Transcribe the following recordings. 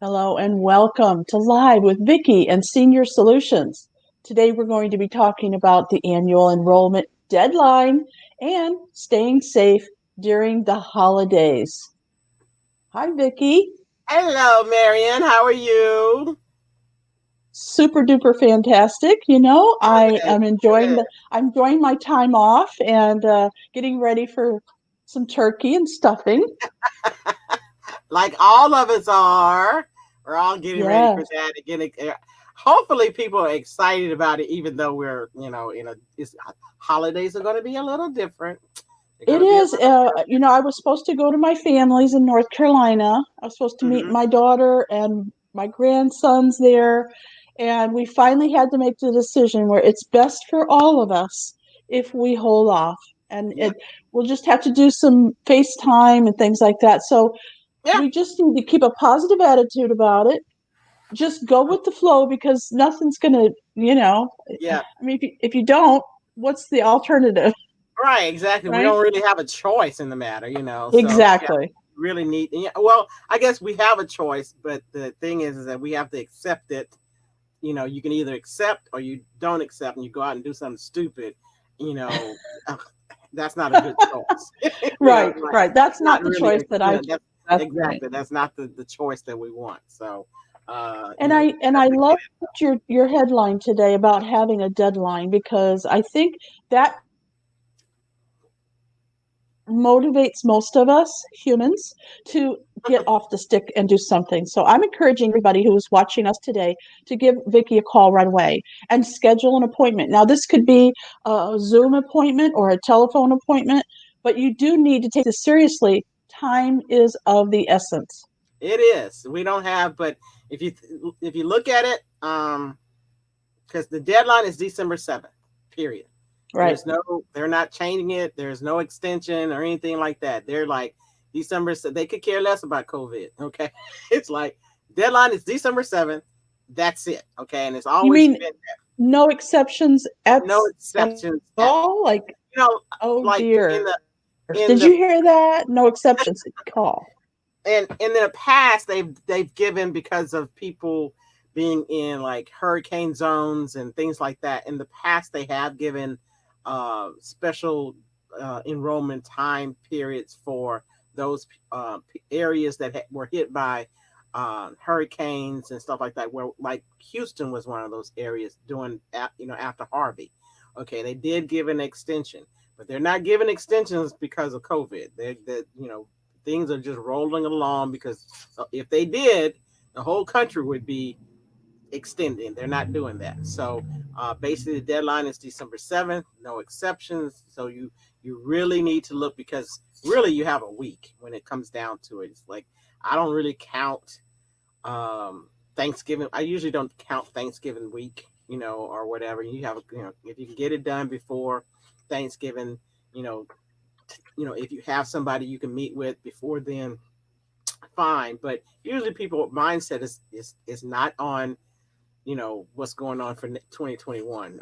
Hello and welcome to Live with Vicki and Senior Solutions. Today we're going to be talking about the annual enrollment deadline and staying safe during the holidays. Hi, Vicki. Hello, Marian. How are you? Super duper fantastic. I Good, am good. I'm enjoying my time off and getting ready for some turkey and stuffing. Like all of us are. We're all getting ready for Yes, that. Again, hopefully people are excited about it, even though we're, holidays are going to be a little different. They're going it to be a is. little I was supposed to go to my family's in North Carolina. I was supposed to meet different. my daughter and my grandsons there. And we finally had to make the decision where it's best for all of us if we hold off. And Yeah. we'll just have to do some FaceTime and things like that. So Yeah. we just need to keep a positive attitude about it. Just go with the flow because nothing's going to, Yeah. I mean, if you don't, what's the alternative, Right. Exactly. We right? don't really have a choice in the matter. So yeah, Exactly. really need. Yeah, well, I guess we have a choice, but the thing is that we have to accept it. You can either accept or you don't accept, and you go out and do something stupid. You know, ugh, that's not a good choice. Right, Like right. That's not not the really choice that I choose. that's That's right. exactly that's not the choice that we want. So, And I definitely get loved it. your headline today about having a deadline because I think that motivates most of us humans to get off the stick and do something. So I'm encouraging everybody who's watching us today to give Vicki a call right away and schedule an appointment. Now, this could be a Zoom appointment or a telephone appointment, but you do need to take this seriously. Time is of the essence. It is. We don't have, but if you look at it, because the deadline is December 7th. Period. Right. They're not changing it. There's no extension or anything like that. They're like they could care less about COVID. Okay. It's like deadline is December 7th. That's it. Okay. And it's You always mean been no exceptions no at exceptions at all? all. Like, You know, oh like dear. in Did the you hear that? No exceptions. Call. and in the past they've given because of people being in like hurricane zones and things like that. In the past they have given special enrollment time periods for those areas that were hit by hurricanes and stuff like that, where like Houston was one of those areas doing after Harvey. Okay, they did give an extension, but they're not giving extensions because of COVID. Things are just rolling along, because if they did, the whole country would be extending. They're not doing that. So basically, the deadline is December 7th, no exceptions. So you really need to look, because really you have a week when it comes down to it. It's like I don't really count Thanksgiving. I usually don't count Thanksgiving week, or whatever. If you can get it done before Thanksgiving, you know, if you have somebody you can meet with before then, fine. But usually people mindset is not on what's going on for 2021.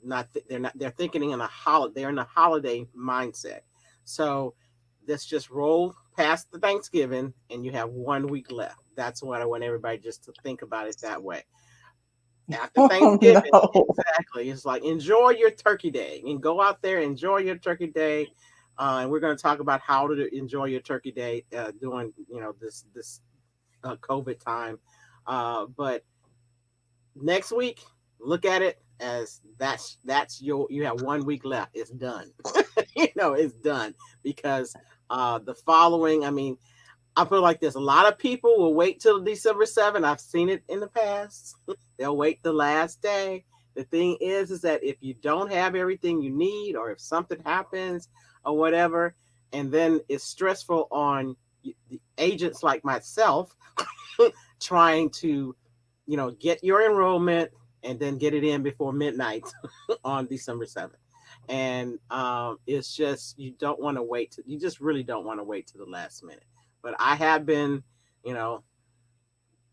Not they're thinking in a holiday. They're in a holiday mindset. So let's just roll past the Thanksgiving, and you have 1 week left. That's what I want everybody just to think about it that way. After Oh Thanksgiving, no. exactly. It's like enjoy your turkey day and go out there, enjoy your turkey day. And we're going to talk about how to enjoy your turkey day during this COVID time. But next week, look at it as you have 1 week left. It's done. It's done, because the following. I mean, I feel like there's a lot of people will wait till December 7th. I've seen it in the past. They'll wait the last day. The thing is that if you don't have everything you need, or if something happens or whatever, and then it's stressful on the agents like myself trying to, get your enrollment and then get it in before midnight on December 7th. And it's just, you don't want to wait. You just really don't want to wait to the last minute. But I have been, you know,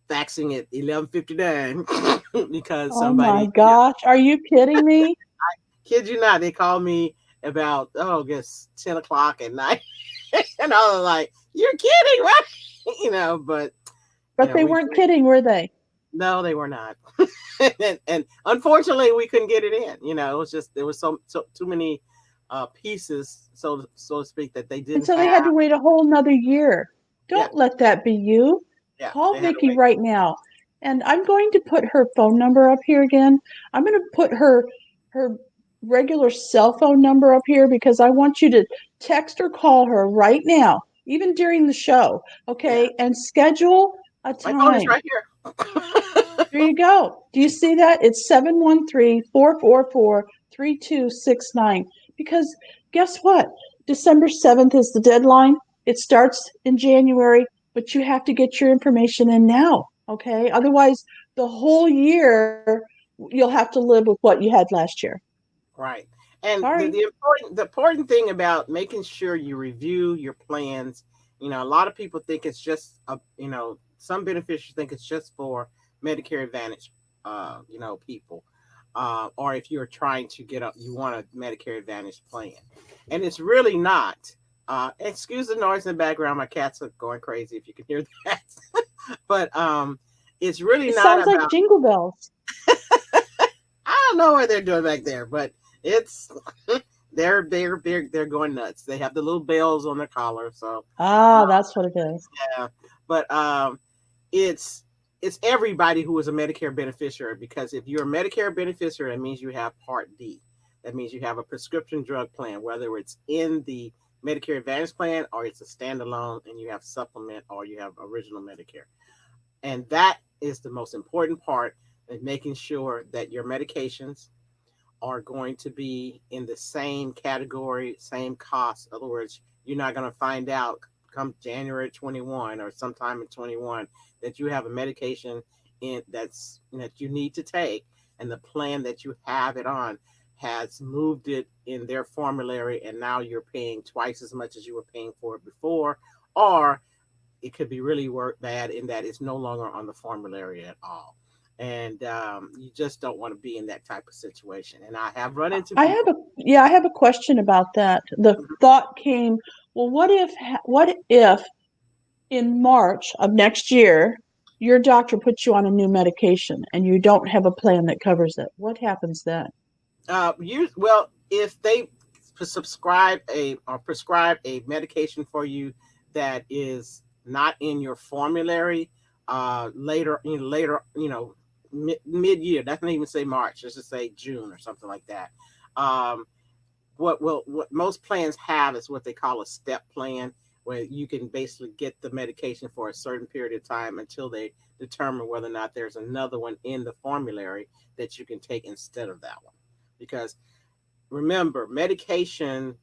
faxing at 11:59 because Oh my somebody, gosh. Are you kidding me? kid you not, they called me about, I guess 10 o'clock at night. And I was like, you're kidding, right? But But they We weren't kidding, were they? no, they were not. And unfortunately, we couldn't get it in. It was just there was so too many pieces, so to speak, that they And didn't so they had to have. wait a whole nother year. Yeah, Don't let that be you. yeah, Call they had to Vicki wait. right now. And I'm going to put her phone number up here again. I'm going to put her regular cell phone number up here because I want you to text or call her right now, even during the show, Yeah, okay? And schedule a my phone is time. right here. There you go. Do you see that? It's 713-444-3269. Because guess what? December 7th is the deadline. It starts in January, but you have to get your information in now, okay? Otherwise, the whole year you'll have to live with what you had last year. Right. And Sorry. the important thing about making sure you review your plans, a lot of people think it's just some beneficiaries think it's just for Medicare Advantage people. Or if you're trying to you want a Medicare Advantage plan. And it's really not. Excuse the noise in the background. My cats are going crazy if you can hear that. But it's really It not sounds like about jingle bells. I don't know what they're doing back there, but it's they're going nuts. They have the little bells on their collar, so Ah, that's what it is. yeah. But it's it's everybody who is a Medicare beneficiary because if you're a Medicare beneficiary, that means you have Part D. That means you have a prescription drug plan, whether it's in the Medicare Advantage plan or it's a standalone, and you have supplement or you have original Medicare. And that is the most important part of making sure that your medications are going to be in the same category, same cost. In other words, you're not going to find out come January 21 or sometime in 21 that you have a medication that you need to take, and the plan that you have it on has moved it in their formulary, and now you're paying twice as much as you were paying for it before, or it could be really bad in that it's no longer on the formulary at all. And you just don't want to be in that type of situation. And I have run into people. I have a question about that. The Mhm. thought came, well, what if in March of next year your doctor puts you on a new medication and you don't have a plan that covers it? What happens then? If they prescribe a medication for you that is not in your formulary, mid year. That can even say March. Let's just say June or something like that. Um, what most plans have is what they call a step plan, where you can basically get the medication for a certain period of time until they determine whether or not there's another one in the formulary that you can take instead of that one. Because remember, medication,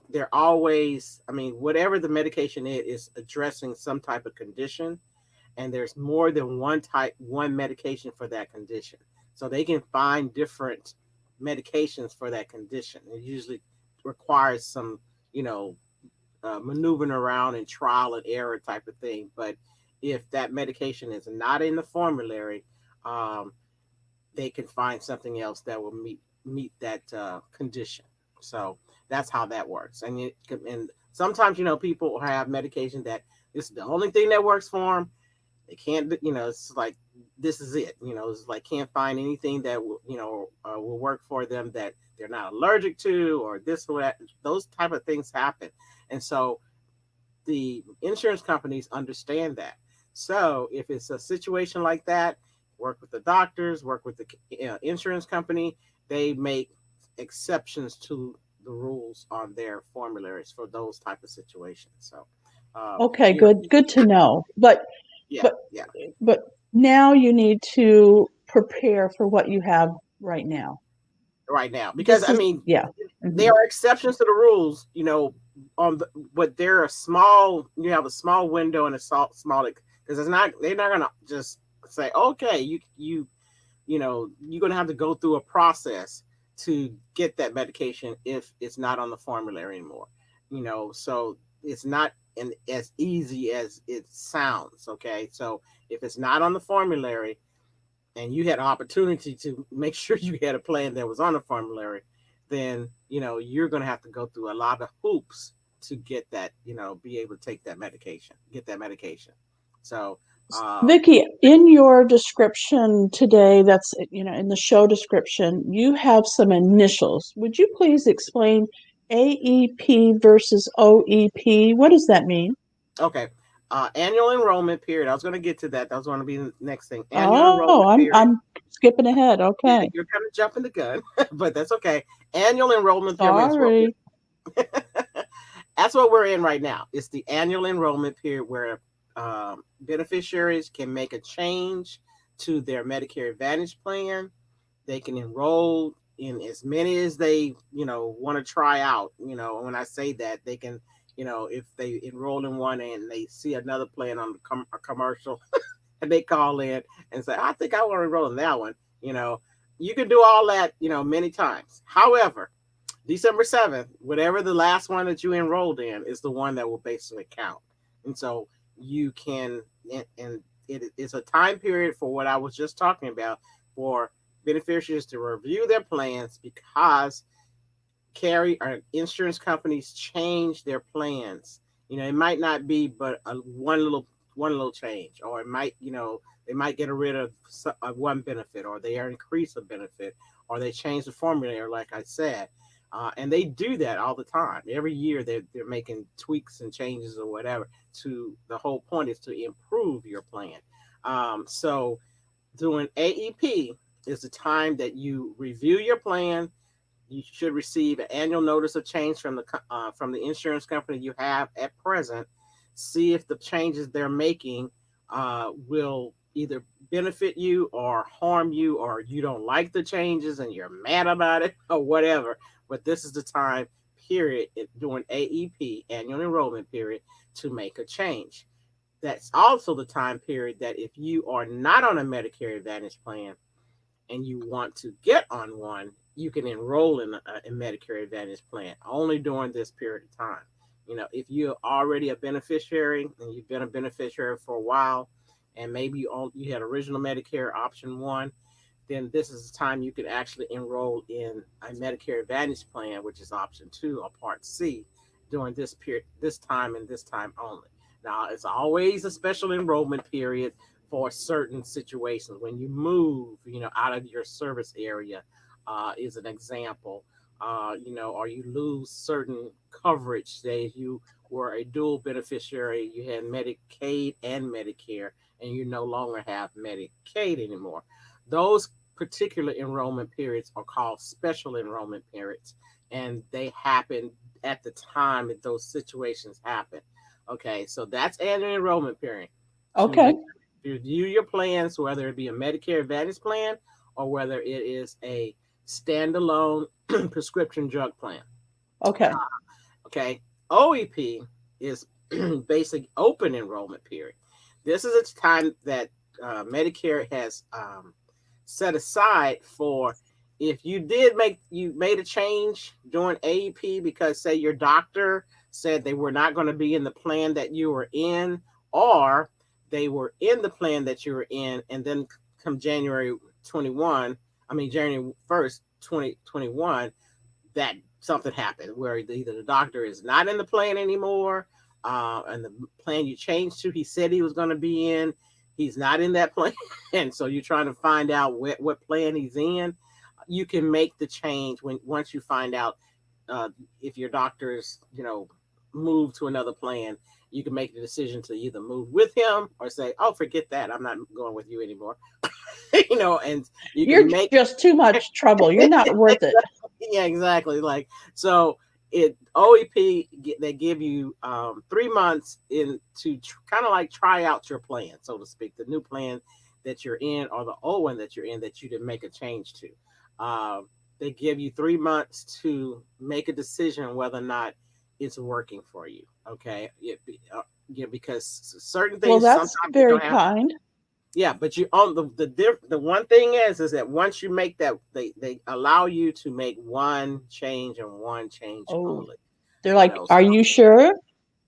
they're always, I mean, whatever the medication is addressing some type of condition, and there's more than one medication for that condition. So they can find different medications for that condition. It usually requires some, you know, maneuvering around and trial and error type of thing. But if that medication is not in the formulary, um, they can find something else that will meet that condition. So that's how that works. And sometimes people have medication that this is the only thing that works for them. They can't, it's like this is it. It's like can't find anything that will work for them that they're not allergic to or this or that. Those type of things happen, and so the insurance companies understand that. So if it's a situation like that, work with the doctors, work with the insurance company. They make exceptions to the rules on their formularies for those type of situations. So, Okay, you know, good to know. yeah, But yeah, but now you need to prepare for what you have right now. right now, because This I is mean, yeah. there Mhm. are exceptions to the rules, but they're a small. You have a small window and a small because it's not. They're not gonna just say, okay, you're gonna have to go through a process to get that medication if it's not on the formulary anymore. So it's not as easy as it sounds. Okay, so if it's not on the formulary and you had an opportunity to make sure you had a plan that was on the formulary, then you're going to have to go through a lot of hoops to get that, be able to take that medication, get that medication. So Vicki, in your description today, that's, in the show description, you have some initials. Would you please explain AEP versus OEP? What does that mean? Okay. Annual enrollment period. I was going to get to that. That was going to be the next thing. Annual Oh, enrollment period. I'm skipping ahead. Okay. You're kind of jumping the gun, but that's okay. Annual enrollment period is what Sorry. that's what we're in right now. It's the annual enrollment period where beneficiaries can make a change to their Medicare Advantage plan. They can enroll in as many as they, want to try out. When I say that, they can, if they enroll in one and they see another plan on a commercial, and they call in and say, I think I want to enroll in that one. You can do all that, many times. However, December 7th, whatever the last one that you enrolled in is the one that will basically count. And so you can, and it is a time period for what I was just talking about for beneficiaries to review their plans because carry or insurance companies change their plans. It might not be but one little change, or it might, they might get rid of one benefit, or they increase a benefit, or they change the formula, like I said. And they do that all the time. Every year they're making tweaks and changes or whatever. The whole point is to improve your plan. So doing AEP is the time that you review your plan. You should receive an annual notice of change from the insurance company you have at present. See if the changes they're making will either benefit you or harm you, or you don't like the changes and you're mad about it or whatever. But this is the time period during AEP, annual enrollment period, to make a change. That's also the time period that if you are not on a Medicare Advantage plan and you want to get on one, you can enroll in a Medicare Advantage plan only during this period of time. If you're already a beneficiary and you've been a beneficiary for a while, and maybe you had original Medicare option 1, then this is the time you can actually enroll in a Medicare Advantage plan, which is option 2 or part C, during this period, this time and this time only. Now, it's always a special enrollment period for certain situations. When you move, out of your service area, is an example, or you lose certain coverage. Say if you were a dual beneficiary, you had Medicaid and Medicare, and you no longer have Medicaid anymore. Those particular enrollment periods are called special enrollment periods, and they happen at the time that those situations happen. Okay, so that's annual enrollment period. Okay. Review your plans, whether it be a Medicare Advantage plan or whether it is a standalone prescription drug plan. Okay. Okay, OEP is basic open enrollment period. This is a time that Medicare has set aside for if you made a change during AEP because, say, your doctor said they were not going to be in the plan that you were in, or they were in the plan that you were in, and then come January 1st, 2021, that something happened where either the doctor is not in the plan anymore, and the plan you changed to, he said he was going to be in, he's not in that plan. And so you're trying to find out what plan he's in. You can make the change once you find out if your doctor's, moved to another plan. You can make the decision to either move with him or say, oh, forget that, I'm not going with you anymore. And you're just too much trouble. You're not worth it. Yeah, exactly. So OEP, they give you 3 months to kind of like try out your plan, so to speak, the new plan that you're in or the old one that you're in that you didn't make a change to. They give you 3 months to make a decision whether or not it's working for you. Okay. Because certain things. Well, that's very kind. Yeah, but you on the one thing is that once you make that, they allow you to make one change and one change only. They're like, are you sure?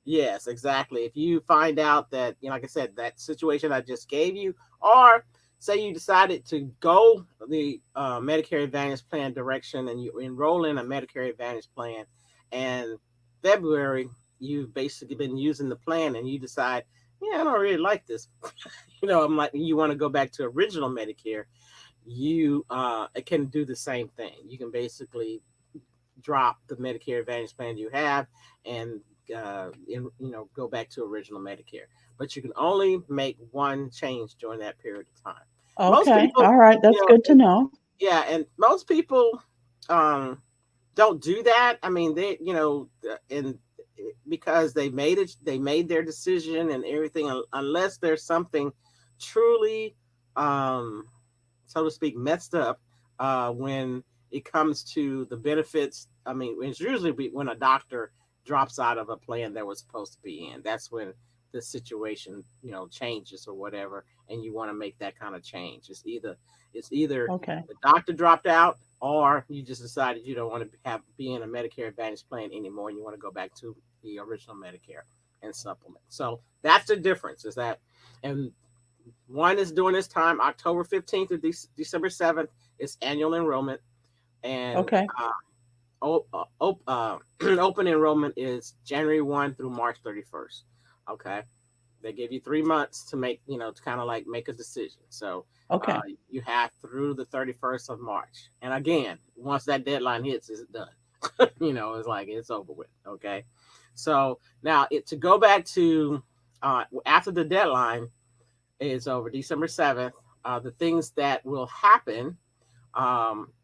Yes, exactly. If you find out that, like I said, that situation I just gave you, or say you decided to go the Medicare Advantage plan direction and you enroll in a Medicare Advantage plan, and February you've basically been using the plan and you decide, yeah, I don't really like this. I'm like, you want to go back to original Medicare, you it can do the same thing. You can basically drop the Medicare Advantage plan you have and go back to original Medicare. But you can only make one change during that period of time. Most Okay. people, All right. you That's know, good to know. yeah, and most people um, don't do that. I mean, and because they made their decision and everything, unless there's something truly, um, so to speak, messed up when it comes to the benefits. I mean, it's usually when a doctor drops out of a plan that was supposed to be in. That's when the situation, changes or whatever, and you want to make that kind of change. It's either Okay. the doctor dropped out, or you just decided you don't want to be in a Medicare Advantage plan anymore, and you want to go back to the original Medicare and supplement. So that's the difference. Is that, and one is during this time, October 15th to December 7th is annual enrollment, and Okay. open enrollment is January 1 through March 31st. Okay. They give you 3 months to make, to kind of like make a decision. So Okay. you have through the 31st of March. And again, once that deadline hits, it's done. It's like it's over with. Okay. So now to go back to after the deadline is over December 7th, the things that will happen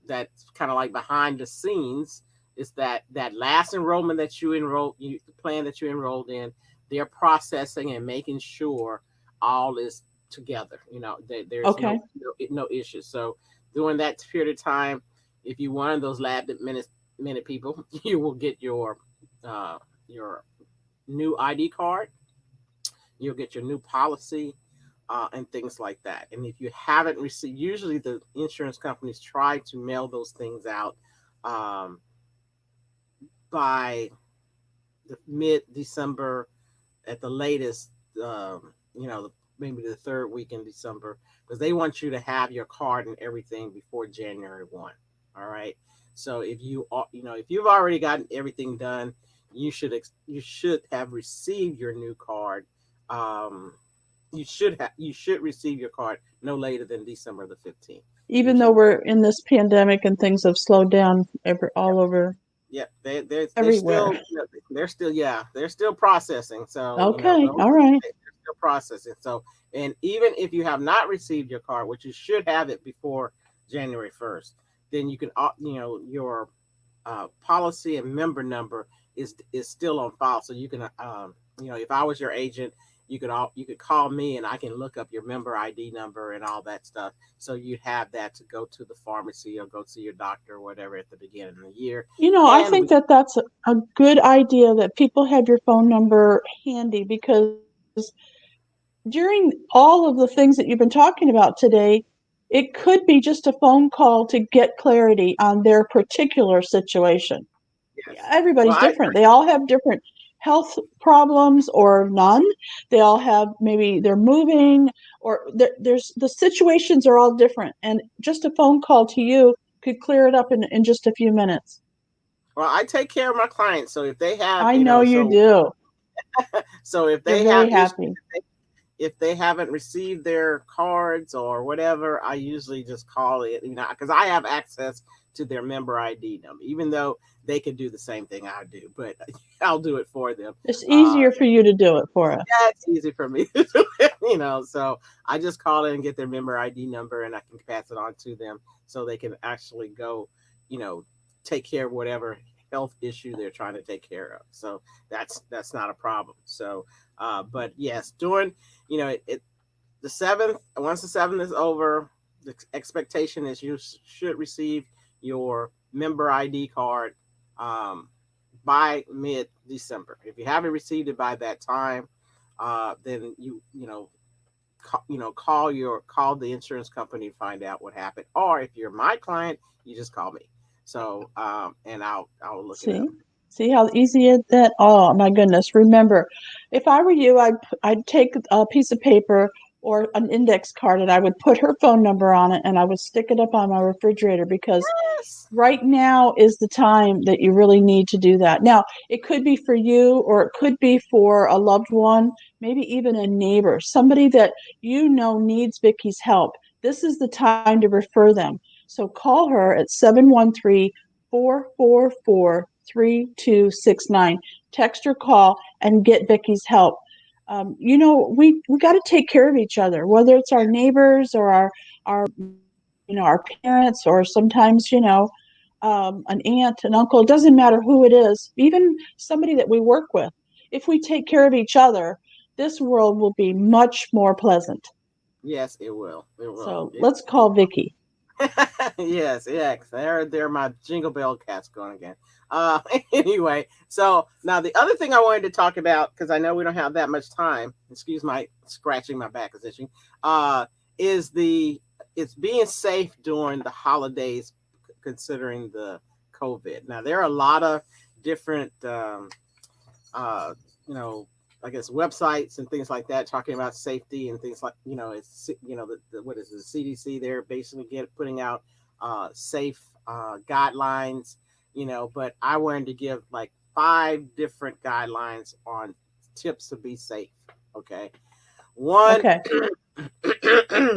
that's kind of like behind the scenes is that last enrollment that the plan that you enrolled in, they're processing and making sure all is together. There's Okay. no issues. So during that period of time, if you're one of those minute people, you will get your new ID card. You'll get your new policy and things like that. And if you haven't received, usually the insurance companies try to mail those things out um, by the mid-December at the latest. Maybe the third week in December, because they want you to have your card and everything before January 1. All right. So if you've already gotten everything done, you should have received your new card. Um, you should receive your card no later than December the 15th. Even though Usually, we're in this pandemic and things have slowed down yeah, all over yeah, they're everywhere. still they're still processing. So Okay. those All right. they're still processing. So, and even if you have not received your card, which you should have it before January 1st, then you can your policy and member number is still on file. So you can if I was your agent, you could call me and I can look up your member ID number and all that stuff. So you have that to go to the pharmacy or go to your doctor or whatever at the beginning of the year. I And think that that's a good idea that people have your phone number handy because during all of the things that you've been talking about today, it could be just a phone call to get clarity on their particular situation. yes, well, Everybody's I different. They all have different health problems or none. They all have maybe they're moving or there's the situations are all different. And just a phone call to you could clear it up in just a few minutes. well, I take care of my clients. So if they have, I know you do. so if You're they very have issues, happy. if they haven't received their cards or whatever, I usually just call it, because I have access to their member ID number, even though they could do the same thing I do, but I'll do it for them. It's Uh, easier for you to do it for us. yeah, it's easy for me, so I just call in and get their member ID number and I can pass it on to them so they can actually go, you know, take care of whatever health issue they're trying to take care of. So that's not a problem. So, but yes, during, the 7th, once the 7th is over, the expectation is you should receive your member ID card um, by mid December. If you haven't received it by that time, then call the insurance company to find out what happened. Or if you're my client, you just call me. So and I'll look it See? up. See how easy it that? Oh my goodness. Remember, if I were you, I'd take a piece of paper, or an index card, and I would put her phone number on it and I would stick it up on my refrigerator, because Yes. right now is the time that you really need to do that. Now, it could be for you, or it could be for a loved one, maybe even a neighbor, somebody that you know needs Vicky's help. This is the time to refer them. So call her at 713-444-3269. Text or call and get Vicky's help. We got to take care of each other, whether it's our neighbors or our parents, or sometimes, an aunt, an uncle. It doesn't matter who it is, even somebody that we work with. If we take care of each other, this world will be much more pleasant. Yes, it will. It will. So let's call Vicky. Yes, yes. There my jingle bell cats going again. Uh, anyway, so now the other thing I wanted to talk about, because I know we don't have that much time. Excuse my scratching my back is itching. Is it's being safe during the holidays, considering the COVID. Now there are a lot of different, uh, you know, I guess websites and things like that talking about safety and things like, it's, what is it, the CDC? They're basically putting out safe guidelines, but I wanted to give like 5 different guidelines on tips to be safe. Okay. One, Okay.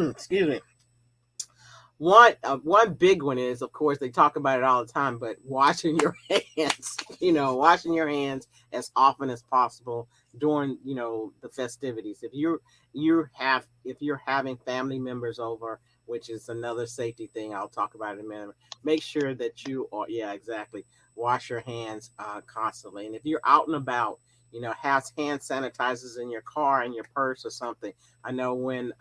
excuse me. One big one is, of course, they talk about it all the time, but washing your hands. Washing your hands as often as possible during the festivities. If you're having family members over, which is another safety thing I'll talk about in a minute, make sure that you are, yeah, exactly, wash your hands constantly. And if you're out and about, have hand sanitizers in your car, in your purse or something. I know when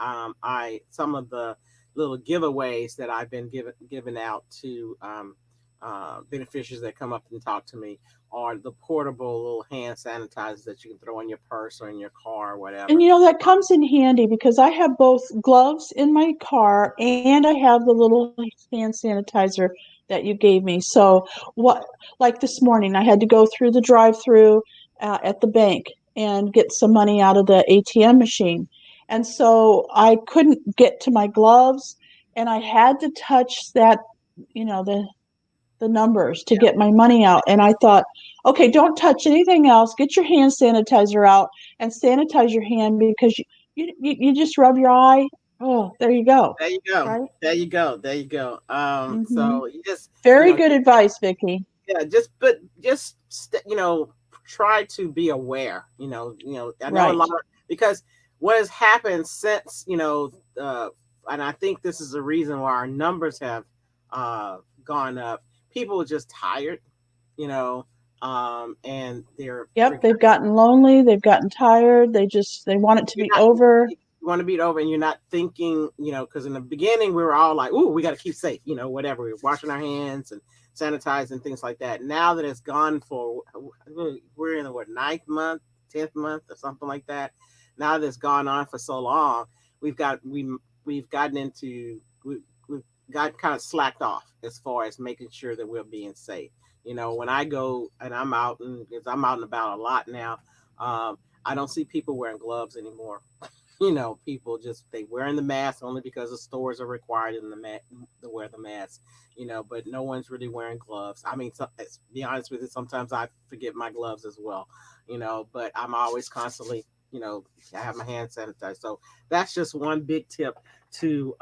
some of the little giveaways that I've been given out to beneficiaries that come up and talk to me are the portable little hand sanitizers that you can throw in your purse or in your car or whatever. And that comes in handy, because I have both gloves in my car and I have the little hand sanitizer that you gave me. So like this morning, I had to go through the drive-through at the bank and get some money out of the ATM machine. And so I couldn't get to my gloves, and I had to touch that, the numbers to get my money out. And I thought, okay, don't touch anything else. Get your hand sanitizer out and sanitize your hand, because you just rub your eye. Oh, there you go. There you go. Right? There you go. There you go. So you just Very good advice, Vicki. Yeah, try to be aware. I know Right. a lot because what has happened since and I think this is the reason why our numbers have gone up. People are just tired, and they're They've gotten lonely, they've gotten tired, they want it to be over. You want to be over, and you're not thinking, because in the beginning we were all like, "Ooh, we got to keep safe," whatever. We're washing our hands and sanitizing things like that. Now that it's gone we're in the 9th month, 10th month, or something like that. Now that it's gone on for so long, we've gotten kind of slacked off as far as making sure that we're being safe. When I go and I'm out and about a lot now, I don't see people wearing gloves anymore. People they wearing the mask only because the stores are required to wear the mask. But no one's really wearing gloves. I mean, to be honest with you, sometimes I forget my gloves as well. But I'm always constantly, I have my hand sanitized. So that's just one big tip to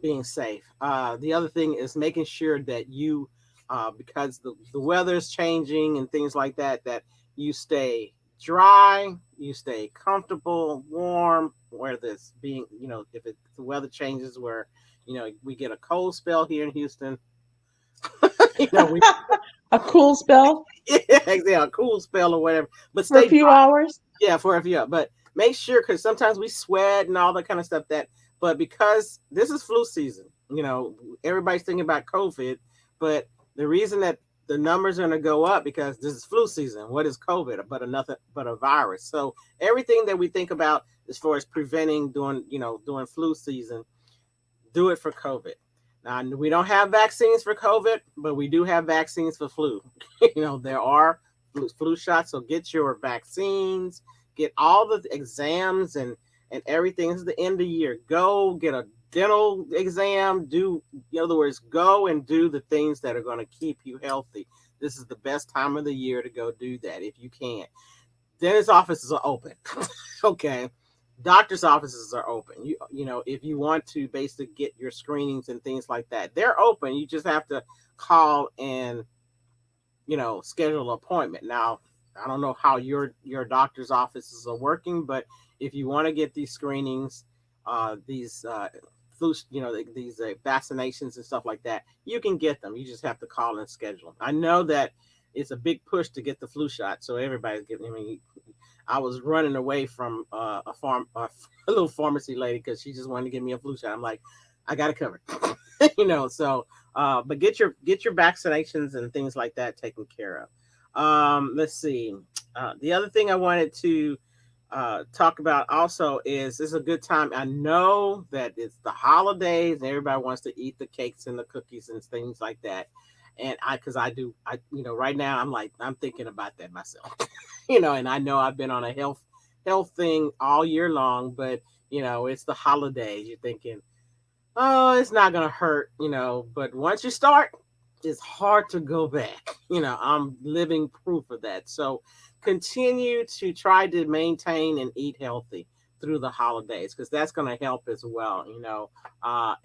being safe. The other thing is making sure that you, because the weather is changing and things like that, that you stay dry, you stay comfortable, warm, where this being, if the weather changes where, we get a cold spell here in Houston, a cool spell. Yeah, a cool spell or whatever, but for stay a few dry. hours. Yeah, for a few hours, but make sure, because sometimes we sweat and all that kind of stuff but because this is flu season, everybody's thinking about COVID, but the reason that the numbers are going to go up because this is flu season. What is COVID? But a virus. So everything that we think about as far as preventing during flu season, do it for COVID. Now, we don't have vaccines for COVID, but we do have vaccines for flu. There are flu shots. So get your vaccines, get all the exams and and everything. This is the end of the year. Go get a dental exam. In other words, go and do the things that are going to keep you healthy. This is the best time of the year to go do that if you can. Dentist offices are open. Okay. Doctor's offices are open. You know, if you want to basically get your screenings and things like that, they're open. You just have to call and schedule an appointment. Now, I don't know how your doctor's offices are working, but if you want to get these screenings, these flu, these vaccinations and stuff like that, you can get them. You just have to call and schedule them. I know that it's a big push to get the flu shot, so everybody's getting. I mean, I was running away from a little pharmacy lady because she just wanted to give me a flu shot. I'm like, I got it covered, So, but get your vaccinations and things like that taken care of. Let's see. The other thing I wanted to talk about also is this is a good time. I know that it's the holidays and everybody wants to eat the cakes and the cookies and things like that. And right now I'm thinking about that myself, and I know I've been on a health thing all year long, but it's the holidays. You're thinking, oh, it's not gonna hurt, but once you start, it's hard to go back. I'm living proof of that. So continue to try to maintain and eat healthy through the holidays because that's going to help as well,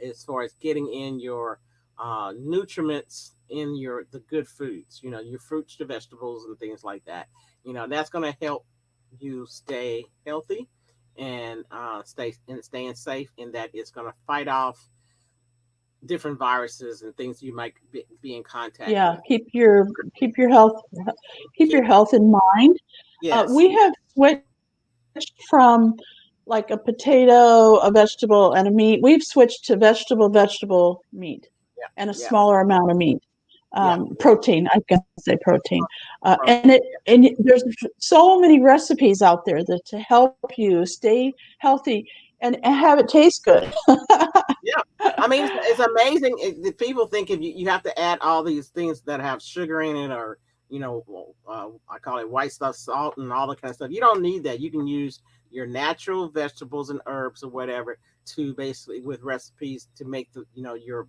as far as getting in your nutriments in the good foods, your fruits, your vegetables and things like that. That's going to help you stay healthy and staying safe, in that it's going to fight off different viruses and things you might be in contact with. Keep your health in mind. Yes. We have switched from like a potato, a vegetable, and a meat. We've switched to vegetable, meat, and a smaller amount of meat. Protein, I can say protein. And there's so many recipes out there to help you stay healthy and have it taste good. Yeah, I mean it's amazing. People think if you have to add all these things that have sugar in it, or I call it white stuff, salt, and all that kind of stuff. You don't need that. You can use your natural vegetables and herbs or whatever to basically with recipes to make the your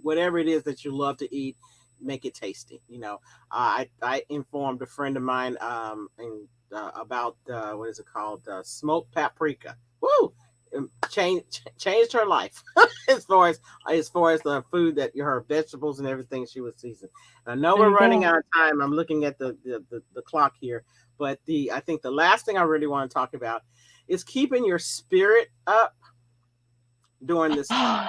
whatever it is that you love to eat, make it tasty. I informed a friend of mine about what is it called, smoked paprika. Woo! Changed her life as far as the food that her vegetables and everything she was seasoning. And I know we're running out of time. I'm looking at the clock here, but I think the last thing I really want to talk about is keeping your spirit up during this time.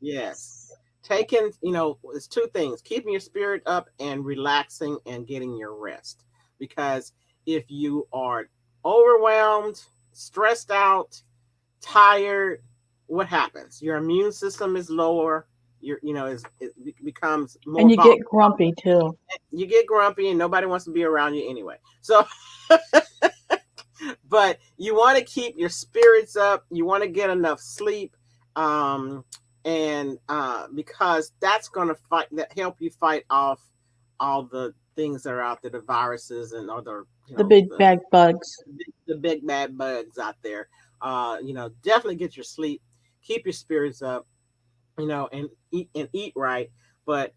Yes. It's two things: keeping your spirit up and relaxing and getting your rest. Because if you are overwhelmed, stressed out, tired, what happens? Your immune system is lower. It becomes more. And you get grumpy too. You get grumpy, and nobody wants to be around you anyway. So, but you want to keep your spirits up. You want to get enough sleep, because that's going to help you fight off all the things that are out there, the viruses and other the big bad bugs. The big bad bugs out there. Definitely get your sleep, keep your spirits up, and eat right, but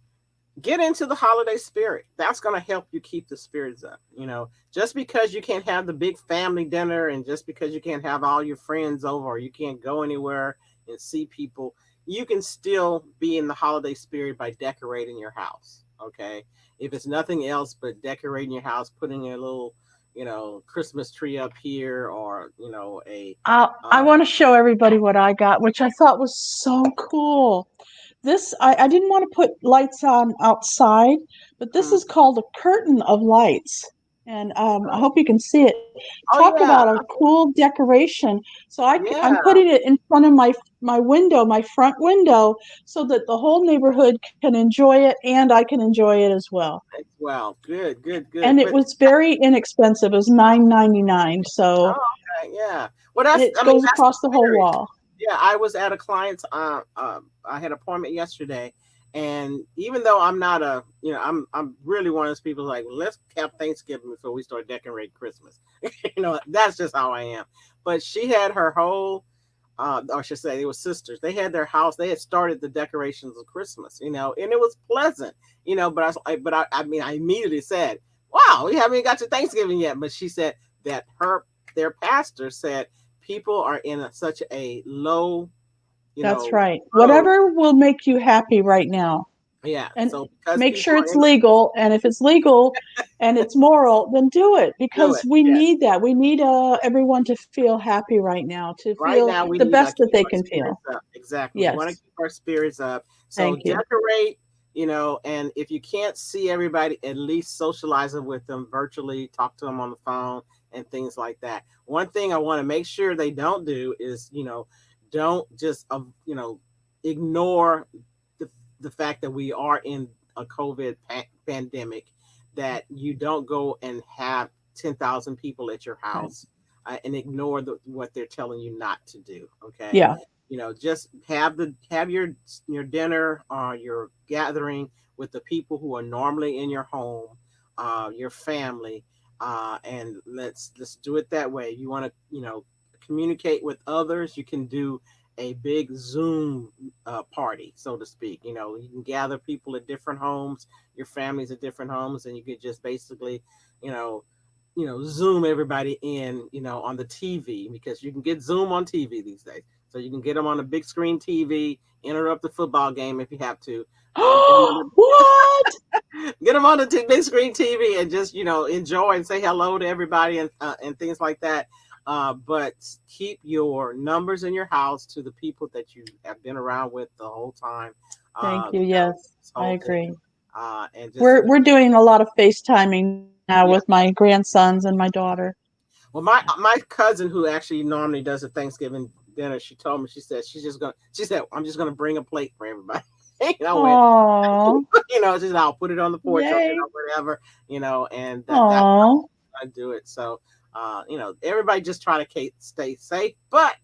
get into the holiday spirit. That's going to help you keep the spirits up. Just because you can't have the big family dinner, and just because you can't have all your friends over, or you can't go anywhere and see people, you can still be in the holiday spirit by decorating your house. Okay. If it's nothing else but decorating your house, putting a little Christmas tree up here, or I want to show everybody what I got, which I thought was so cool. This I didn't want to put lights on outside, but this is called a curtain of lights, and I hope you can see it. Talk about a cool decoration. So I'm putting it in front of my window, my front window, so that the whole neighborhood can enjoy it, and I can enjoy it as well. Good. And it was very inexpensive. It was $9.99. So yeah. Well, it goes across the whole wall. Yeah, I was at a client's. I had an appointment yesterday, And even though I'm not I'm really one of those people like, well, let's have Thanksgiving before we start decorating Christmas. That's just how I am. But she had her whole, or I should say, they were sisters. They had their house. They had started the decorations of Christmas, and it was pleasant, But I mean, I immediately said, "Wow, we haven't even got to Thanksgiving yet." But she said that their pastor said people are in such a low, That's right. mode. Whatever will make you happy right now. Yeah. And So because make people sure are it's in, legal. And if it's legal and it's moral, then do it do because it. we Yes. need that. We need everyone to feel happy right now, to Right feel now, we the need to best that keep they our can feel. spirits up. Exactly. We want to Yes. keep our spirits up. So Thank you. decorate, and if you can't see everybody, at least socialize with them virtually, talk to them on the phone and things like that. One thing I want to make sure they don't do is, don't just, ignore the, the fact that we are in a COVID pandemic, that you don't go and have 10,000 people at your Right. house, and ignore what they're telling you not to do. Okay. Yeah. Just have your dinner or your gathering with the people who are normally in your home, your family, and let's do it that way. You want to communicate with others. You can do a big Zoom party, so to speak. You can gather people at different homes, your families at different homes, and you could just basically, you know, Zoom everybody in, on the TV, because you can get Zoom on TV these days. So you can get them on a big screen TV, interrupt the football game if you have to. What? Get them on the big screen TV and just, enjoy and say hello to everybody, and things like that. But keep your numbers in your house to the people that you have been around with the whole time. Thank Uh, you. you know, Yes, this I whole thing. agree. And just, We're doing a lot of FaceTiming now yeah. with my grandsons and my daughter. Well, my cousin, who actually normally does a Thanksgiving dinner, she told me, she said she said, I'm just gonna bring a plate for everybody. And I went, Oh, she said, I'll put it on the porch or, yay. whatever, and that's how Oh, I do it. So, everybody just try to stay safe, but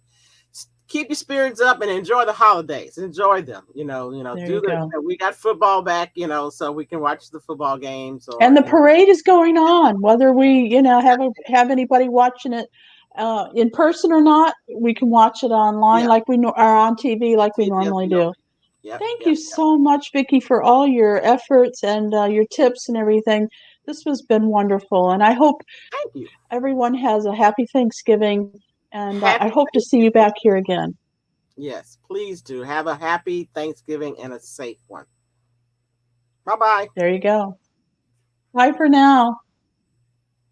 keep your spirits up and enjoy the holidays. Enjoy them. there Do you go. we got football back, so we can watch the football games, And or, the parade is going on, whether we, have anybody watching it in person or not. We can watch it online yeah, like we are on TV like we as normally we know. do. Yep, Thank you yep. so much, Vicki, for all your efforts and your tips and everything. This has been wonderful, and I hope Thank you. everyone has a happy Thanksgiving, and I Happy hope to see you Thanksgiving. back here again. Yes, please do. Have a happy Thanksgiving and a safe one. Bye bye. There you go. Bye for now.